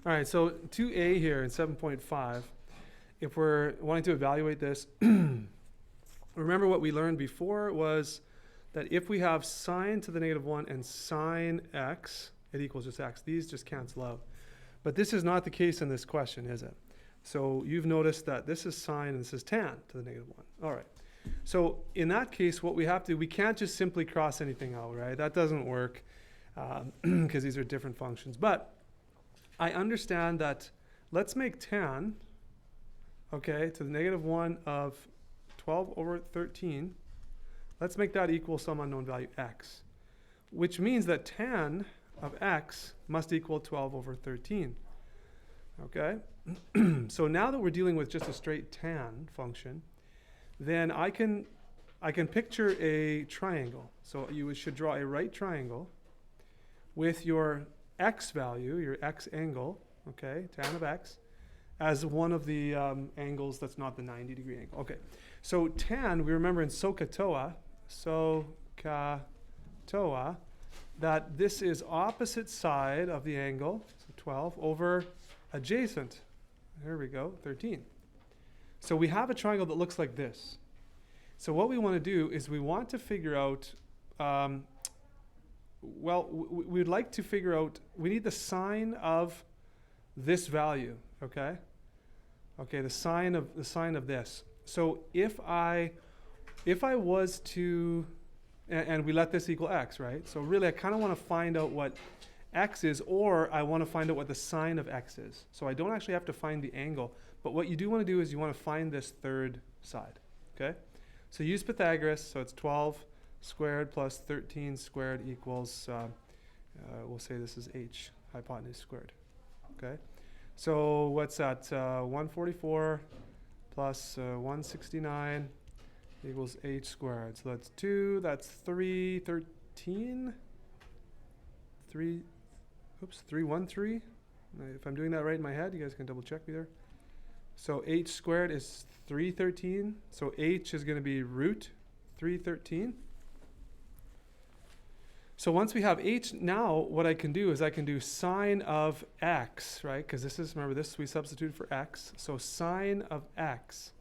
All right, so 2a here in 7.5, if we're wanting to evaluate this, remember what we learned before was that if we have sine to the negative 1 and sine x, it equals just x. These just cancel out. But this is not the case in this question, is it? So you've noticed that this is sine and this is tan to the negative 1. All right. So in that case, what we have to, we can't just simply cross anything out, right? That doesn't work because these are different functions. But I understand that let's make tan, okay, to the negative 1 of 12 over 13. Let's make that equal some unknown value x, which means that tan of x must equal 12 over 13. Okay? So now that we're dealing with just a straight tan function, then I can picture a triangle. So you should draw a right triangle with your x value, your x angle, okay, tan of x, as one of the angles that's not the 90-degree angle. Okay, so tan, we remember in SOHCAHTOA, that this is opposite side of the angle, so 12, over adjacent, there we go, 13. So we have a triangle that looks like this. So what we want to do is we want to figure out, we'd like to figure out, we need the sine of this value, okay? Okay, the sine of this. So if I was to, and we let this equal x, right? So really I kind of want to find out what x is, or I want to find out what the sine of x is. So I don't actually have to find the angle, but what you do want to do is you want to find this third side, okay? So use Pythagoras, so it's 12 squared plus 13 squared equals, we'll say this is h, hypotenuse squared, okay? So what's that? 144 plus 169 equals h squared. So that's 2, that's 313, 313. If I'm doing that right in my head, you guys can double check me there. So h squared is 313. So h is going to be root 313. So once we have h, now what I can do is I can do sine of x, right? Because this is, remember this, we substitute for x. So sine of x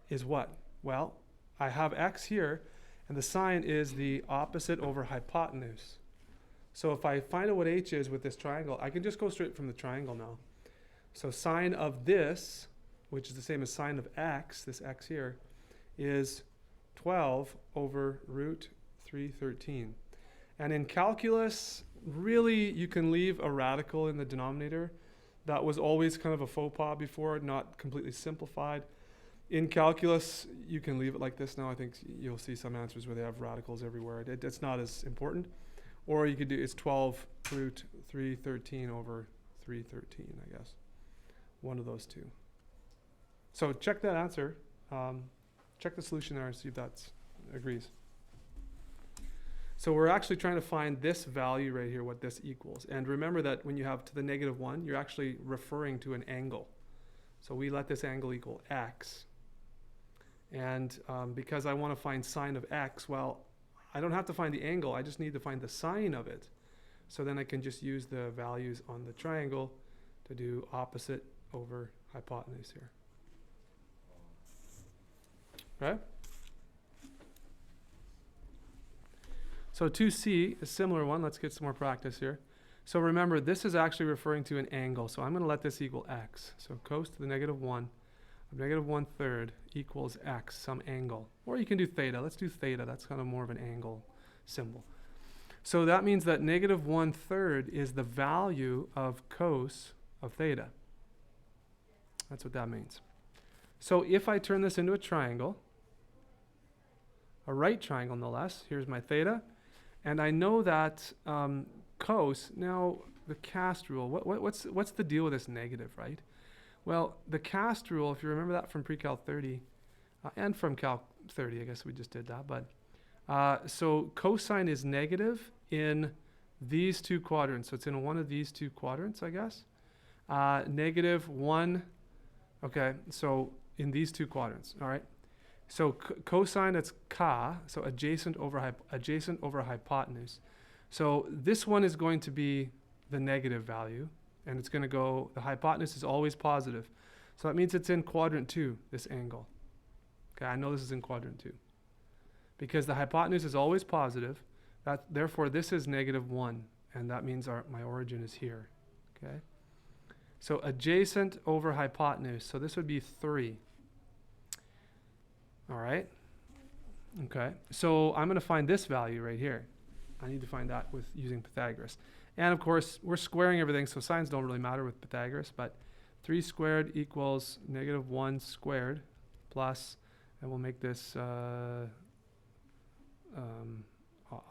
is what? Well, I have x here, and the sine is the opposite over hypotenuse. So if I find out what h is with this triangle, I can just go straight from the triangle now. So sine of this, which is the same as sine of x, this x here, is 12 over root 313. And in calculus, really you can leave a radical in the denominator. That was always kind of a faux pas before, not completely simplified. In calculus, you can leave it like this now. I think you'll see some answers where they have radicals everywhere. It's not as important. Or you could do, it's 12 root 313 over 313, I guess. One of those two. So check that answer. Check the solution there and see if that agrees. So we're actually trying to find this value right here, what this equals. And remember that when you have to the negative 1, you're actually referring to an angle. So we let this angle equal x. And because I want to find sine of x, well, I don't have to find the angle. I just need to find the sine of it. So then I can just use the values on the triangle to do opposite over hypotenuse here. Right? So 2c, a similar one. Let's get some more practice here. So remember, this is actually referring to an angle. So I'm going to let this equal x. So cos to the negative 1 of negative 1/3 equals x, some angle. Or you can do theta. Let's do theta. That's kind of more of an angle symbol. So that means that negative 1/3 is the value of cos of theta. That's what that means. So if I turn this into a triangle, a right triangle no less, here's my theta, and I know that cos, now the cast rule, what's the deal with this negative, right? Well, the cast rule, if you remember that from pre-Cal 30, and from Cal 30, I guess we just did that, but so cosine is negative in these two quadrants. So it's in one of these two quadrants, I guess. Negative 1, okay, so in these two quadrants, all right? So cosine, that's ka, so adjacent over hypotenuse. So this one is going to be the negative value, And it's going to go, the hypotenuse is always positive. So that means it's in quadrant 2, this angle. Okay, I know this is in quadrant 2. Because the hypotenuse is always positive, therefore this is -1, and that means my origin is here. Okay? So adjacent over hypotenuse, so this would be 3. All right? Okay, so I'm going to find this value right here. I need to find that with using Pythagoras. And of course, we're squaring everything, so signs don't really matter with Pythagoras, but 3 squared equals -1 squared plus, and we'll make this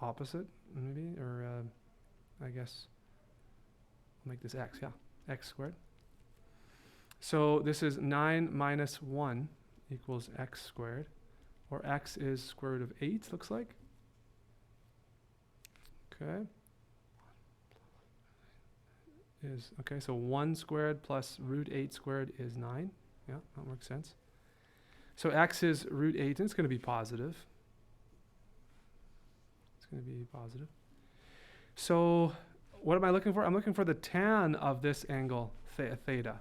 opposite, maybe, or I guess we'll make this x, yeah, x squared. So this is 9 minus 1 equals x squared, or x is square root of 8, looks like. Okay. Okay, so 1 squared plus root 8 squared is 9. Yeah, that makes sense. So x is root 8, and it's going to be positive. It's going to be positive. So what am I looking for? I'm looking for the tan of this angle, theta.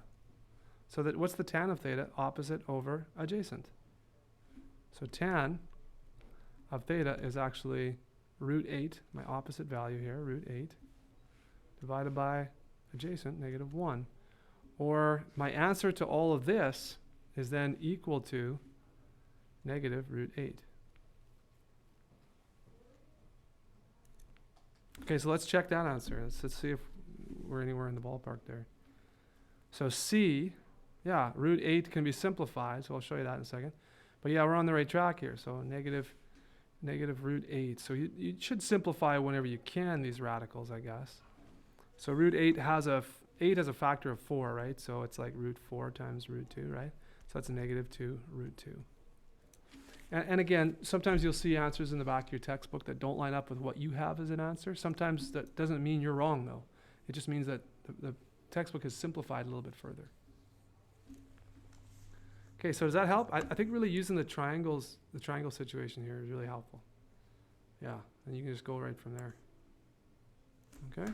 So that what's the tan of theta? Opposite over adjacent. So tan of theta is actually root 8, my opposite value here, root 8, divided by adjacent, -1. Or my answer to all of this is then equal to -root 8. Okay, so let's check that answer. Let's see if we're anywhere in the ballpark there. So C, yeah, root 8 can be simplified, so I'll show you that in a second. But yeah, we're on the right track here, so negative root 8. So you should simplify whenever you can these radicals, I guess. So root 8 has a factor of 4, right? So it's like root 4 times root 2, right? So that's a -2 root 2. And again, sometimes you'll see answers in the back of your textbook that don't line up with what you have as an answer. Sometimes that doesn't mean you're wrong, though. It just means that the textbook has simplified a little bit further. Okay, so does that help? I think really using the triangle situation here is really helpful. Yeah, and you can just go right from there. Okay.